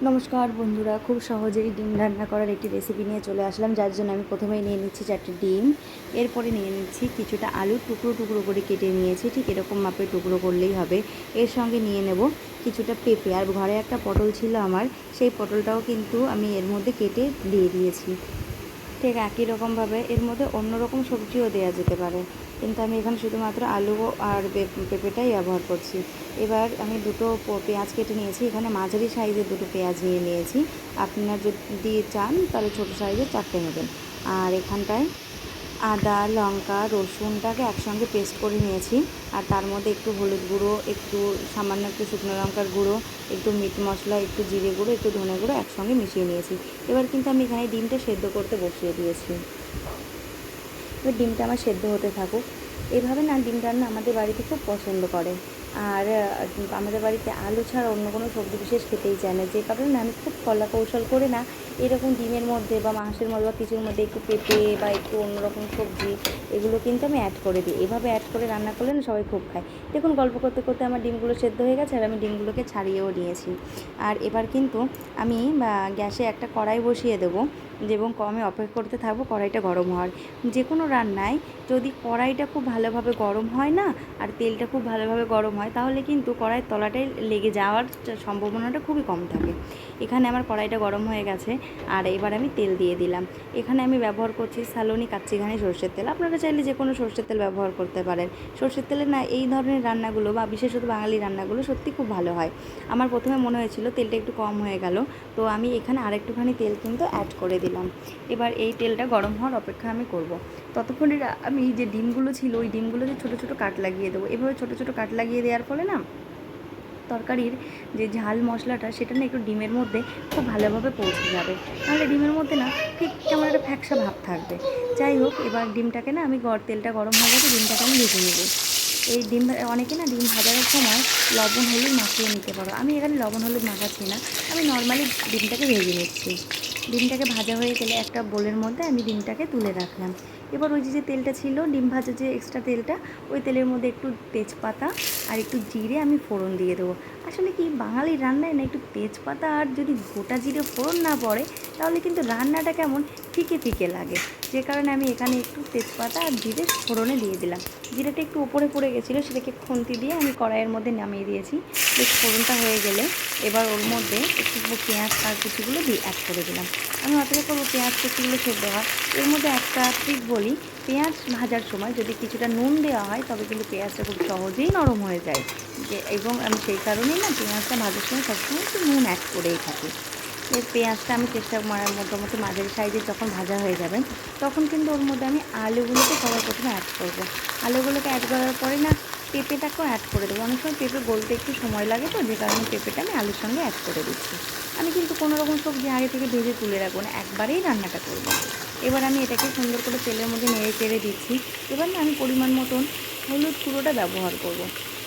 নমস্কার বন্ধুরা, খুব সহজেই ডিম রান্না করার একটি রেসিপি নিয়ে চলে আসলাম। যার জন্য আমি প্রথমেই নিয়ে নিচ্ছি 4টি ডিম। এরপরে নিয়ে নিচ্ছি কিছুটা আলু, টুকরো টুকরো করে কেটে নিয়েছি, ঠিক এরকম মাপে টুকরো করলেই হবে। এর সঙ্গে নিয়ে নেব কিছুটা পেঁপে, আর ঘরে একটা পটল ছিল আমার, সেই পটলটাও কিন্তু আমি এর মধ্যে কেটে দিয়ে দিয়েছি। ঠিক একই রকমভাবে এর মধ্যে অন্য রকম সবজিও দেওয়া যেতে পারে, কিন্তু আমি এখানে শুধুমাত্র আলু আর পেঁপেটাই ব্যবহার করছি। এবার আমি দুটো পেঁয়াজ কেটে নিয়েছি, এখানে মাঝারি সাইজের দুটো পেঁয়াজ নিয়ে নিয়েছি। আপনারা যদি চান তাহলে ছোটো সাইজের 4টে নেবেন। আর এখানটায় আদা, লঙ্কা, রসুনটাকে একসঙ্গে পেস্ট করে নিয়েছি। আর তার মধ্যে একটু হলুদ গুঁড়ো, একটু সামান্য একটু শুকনো লঙ্কার গুঁড়ো, একটু মিট মশলা, একটু জিরে গুঁড়ো, একটু ধনে গুঁড়ো একসঙ্গে মিশিয়ে নিয়েছি। এবার কিন্তু আমি এখানে ডিমটা সেদ্ধ করতে বসিয়ে দিয়েছি। এবার ডিমটা আমার সেদ্ধ হতে থাকুক। এভাবে না ডিম রান্না আমাদের বাড়িতে খুব পছন্দ করে। আর আমাদের বাড়িতে আলু ছাড়া অন্য কোনো সবজি বিশেষ খেতেই চায় না, যে কারণে না আমি খুব কলা কৌশল করে না এরকম ডিমের মধ্যে বা মাংসের মধ্যে বা কিছুর মধ্যে একটু পেঁপে বা একটু অন্যরকম সবজি এগুলো কিন্তু আমি অ্যাড করে দিই। এভাবে অ্যাড করে রান্না করলে না সবাই খুব খায়। দেখুন, গল্প করতে করতে আমার ডিমগুলো সেদ্ধ হয়ে গেছে, আর আমি ডিমগুলোকে ছাড়িয়েও নিয়েছি। আর এবার কিন্তু আমি গ্যাসে একটা কড়াই বসিয়ে দেবো, এবং আমি অপেক্ষা করতে থাকবো কড়াইটা গরম হওয়ার। যে কোনো রান্নায় যদি কড়াইটা খুব ভালোভাবে গরম হয় না, আর তেলটা খুব ভালোভাবে গরম হয়, তাহলে কিন্তু কড়াইয়ের তলাটায় লেগে যাওয়ার সম্ভাবনাটা খুবই কম থাকে। এখানে আমার কড়াইটা গরম হয়ে গেছে, আর এবার আমি তেল দিয়ে দিলাম। এখানে আমি ব্যবহার করছি সালোনি কাচ্চিঘানি সর্ষের তেল। আপনারা চাইলে যে কোনো সর্ষের তেল ব্যবহার করতে পারেন। সর্ষের তেলে না এই ধরনের রান্নাগুলো বা বিশেষত বাঙালি রান্নাগুলো সত্যি খুব ভালো হয়। আমার প্রথমে মনে হয়েছিল তেলটা একটু কম হয়ে গেল, তো আমি এখানে আরেকটুখানি তেল কিন্তু অ্যাড করে দিলাম। এবার এই তেলটা গরম হওয়ার অপেক্ষা আমি করব। ততক্ষণে আমি যে ডিমগুলো ছিল ওই ডিমগুলোতে ছোটো ছোটো কাট লাগিয়ে দেবো। এভাবে ছোটো ছোটো কাট লাগিয়ে দেওয়ার ফলে না তরকারির যে ঝাল মশলাটা সেটা না একটু ডিমের মধ্যে খুব ভালোভাবে পৌঁছে যাবে। নাহলে ডিমের মধ্যে না ঠিক কেমন একটা ফ্যাকসা ভাব থাকবে। যাই হোক, এবার ডিমটাকে না আমি তেলটা গরম হয়ে গেছে, ডিমটাকে আমি ভেজে নেব। এই ডিম অনেকে না ডিম ভাজার সময় লবণ হলুদ মাখিয়ে নিতে পারো, আমি এখানে লবণ হলুদ মাখাচ্ছি না, আমি নর্মালি ডিমটাকে ভেজে নিচ্ছি। ডিমটাকে ভাজা হয়ে গেলে একটা বোলের মধ্যে আমি ডিমটাকে তুলে রাখলাম। এবার ওই যে তেলটা ছিল ডিম ভাজা, যে এক্সট্রা তেলটা, ওই তেলের মধ্যে একটু তেজপাতা আর একটু জিরে আমি ফোড়ন দিয়ে দেবো। আসলে কি, বাঙালি রান্নায় না একটু তেজপাতা আর যদি গোটা জিরে ফোড়ন না পড়ে, তাহলে কিন্তু রান্নাটা কেমন ফিকে ফিকে লাগে। যে কারণে আমি এখানে একটু তেজপাতা আর জিরে ফোড়নে দিয়ে দিলাম। জিরেটা একটু উপরে পড়ে গেছিলো, সেটাকে খুন্তি দিয়ে আমি কড়াইয়ের মধ্যে নামিয়ে দিয়েছি। বেশ ফোড়নটা হয়ে গেলে এবার ওর মধ্যে একটু পেঁয়াজ আর কুচিগুলো অ্যাড করে দিলাম। আমি অপেক্ষা করবো পেঁয়াজ কুচিগুলো সেদ্ধ হয়। এর মধ্যে একটা ট্রিক বলি, পেঁয়াজ ভাজার সময় যদি কিছুটা নুন দেওয়া হয় তবে কিন্তু পেঁয়াজটা খুব সহজেই নরম হয়ে যায়। এবং আমি সেই কারণেই না পেঁয়াজটা ভাজার সময় সবসময় একটু নুন অ্যাড করেই থাকি। এর পেঁয়াজটা আমি চেষ্টা মোটামুটি মাঝারি সাইজের যখন ভাজা হয়ে যাবে, তখন কিন্তু ওর মধ্যে আমি আলুগুলোকে সবার প্রথমে অ্যাড করব। আলুগুলোকে অ্যাড করার পরে না পেঁপেটাকেও অ্যাড করে দেবো। অনেক সময় পেঁপে গলতে একটু সময় লাগে, তো যে কারণে পেঁপেটা আমি আলুর সঙ্গে অ্যাড করে দিচ্ছি। আমি কিন্তু কোনো রকম সবজি আগে থেকে ভেজে তুলে রাখবো না, একবারেই রান্নাটা করব। এবার আমি এটাকে সুন্দর করে তেলের মধ্যে নেড়ে চেড়ে দিচ্ছি। এবার না আমি পরিমাণ মতন হলুদ গুঁড়োটা ব্যবহার করব।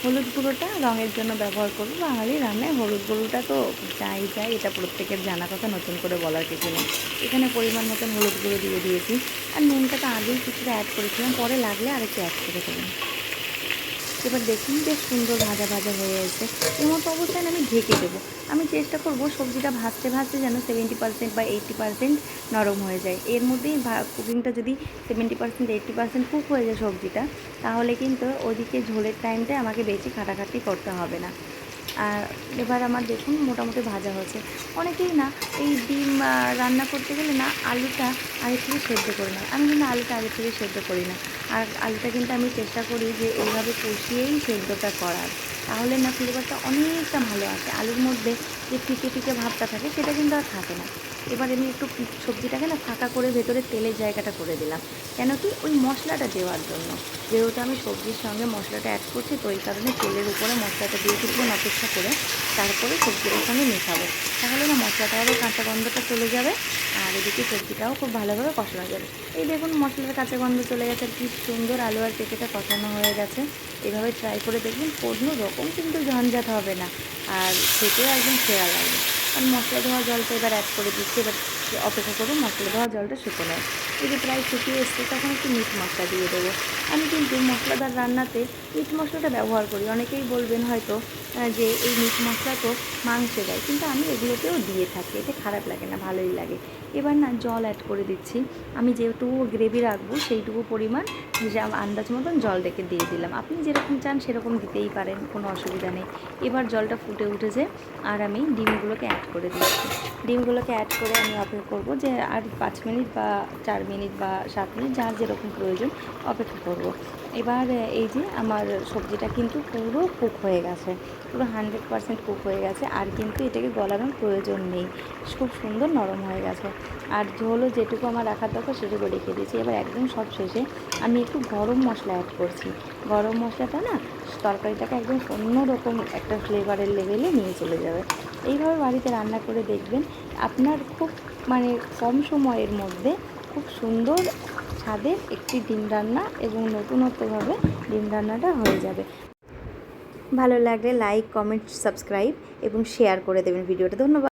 হলুদ গুঁড়োটা রঙের জন্য ব্যবহার করব। বাঙালি রান্নায় হলুদ গুঁড়োটা তো চাই, এটা প্রত্যেকের জানা কথা, নতুন করে বলার কিছু নেই। এখানে পরিমাণ মতন হলুদ গুঁড়ো দিয়ে দিয়েছি। আর নুনটা তো আগেই কিছুটা অ্যাড করেছিলাম, পরে লাগলে আরেকটু অ্যাড করে দেবেন। এবার দেখুন বেশ সুন্দর ভাজা ভাজা হয়ে এসেছে। এই মতো অবস্থায় আমি ঢেকে দেবো। আমি চেষ্টা করব সবজিটা ভাজতে ভাজতে যেন 70% বা 80% নরম হয়ে যায়। এর মধ্যেই কুকিংটা যদি 70% 80% কুক হয়ে যায় সবজিটা, তাহলে কিন্তু ওদিকে ঝোলের টাইমটা আমাকে বেশি খাটাখাটি করতে হবে না। আর এবার আমার দেখুন মোটামুটি ভাজা হয়েছে। অনেকেই না এই ডিম রান্না করতে গেলে না আলুটা আগে থেকে সেদ্ধ করে নেয়। আমি কিন্তু আলুটা আগে থেকে সেদ্ধ করি না। আর আলুটা কিন্তু আমি চেষ্টা করি যে এইভাবে কষিয়েই সেদ্ধটা করার, তাহলে না ফ্লেভারটা অনেকটা ভালো আসে। আলুর মধ্যে যে ফিকে ফিকে ভাবটা থাকে সেটা কিন্তু আর থাকে না। এবার আমি একটু সবজিটাকে না ফাঁকা করে ভেতরে তেলের জায়গাটা করে দিলাম, কেন কি ওই মশলাটা দেওয়ার জন্য। যেহেতু আমি সবজির সঙ্গে মশলাটা অ্যাড করছি, তো এই কারণে তেলের উপরে মশলাটা দিয়ে কিছুক্ষণ অপেক্ষা করে তারপরে সবজিটার সঙ্গে মেশাবো। তাহলে না মশলাটারও কাঁচা গন্ধটা চলে যাবে, আর এদিকে সবজিটাও খুব ভালোভাবে কষানো যাবে। এই দেখুন মশলার কাঁচা গন্ধ চলে গেছে, আর কি সুন্দর আলু আর পেঁপেটা কষানো হয়ে গেছে। এভাবে ট্রাই করে দেখবেন, কোনো রকম কিন্তু ঝঞ্ঝাট হবে না, আর খেতেও একদম সেরা লাগবে। আমি মশলা ধোয়া জলটা এবার অ্যাড করে দিচ্ছি। এবার অপেক্ষা করবো মশলা ধোয়া জলটা শুকোনো। এই যে প্রায় শুকিয়ে এসছে, তখন একটু মিট মশলা দিয়ে দেবো। আমি কিন্তু মশলাদার রান্নাতে মিট মশলাটা ব্যবহার করি। অনেকেই বলবেন হয়তো যে এই মিট মশলা তো মাংসে দেয়, কিন্তু আমি এগুলোতেও দিয়ে থাকি, এতে খারাপ লাগে না, ভালোই লাগে। এবার না জল অ্যাড করে দিচ্ছি। আমি যেহেতু গ্রেভি রাখবো সেইটুকু পরিমাণ যে আন্দাজ মতন জল রেখে দিয়ে দিলাম। আপনি যেরকম চান সেরকম দিতেই পারেন, কোনো অসুবিধা নেই। এবার জলটা ফুটে উঠেছে আর আমি ডিমগুলোকে অ্যাড করে দিচ্ছি। ডিমগুলোকে অ্যাড করে আমি অপেক্ষা করব যে আর 5 মিনিট বা 4 মিনিট বা 7 মিনিট, যার যেরকম প্রয়োজন অপেক্ষা করব। এবার এই যে আমার সবজিটা কিন্তু পুরো কুক হয়ে গেছে, পুরো 100% কুক হয়ে গেছে, আর কিন্তু এটাকে গলানোর প্রয়োজন নেই, খুব সুন্দর নরম হয়ে গেছে। আর ঝোলও যেটুকু আমার রাখার দরকার সেটুকু রেখে দিয়েছি। এবার একদম সব শেষে আমি একটু গরম মশলা অ্যাড করছি। গরম মশলাটা না তরকারিটাকে একদম অন্যরকম একটা ফ্লেভারের লেভেলে নিয়ে চলে যাবে। এইভাবে বাড়িতে রান্না করে দেখবেন, আপনার খুব মানে কম সময়ের মধ্যে খুব সুন্দর স্বাদের একটি ডিম রান্না এবং নতুনত্বভাবে ডিম রান্নাটা হয়ে যাবে। ভালো লাগলে লাইক, কমেন্ট, সাবস্ক্রাইব এবং শেয়ার করে দেবেন ভিডিওটা। ধন্যবাদ।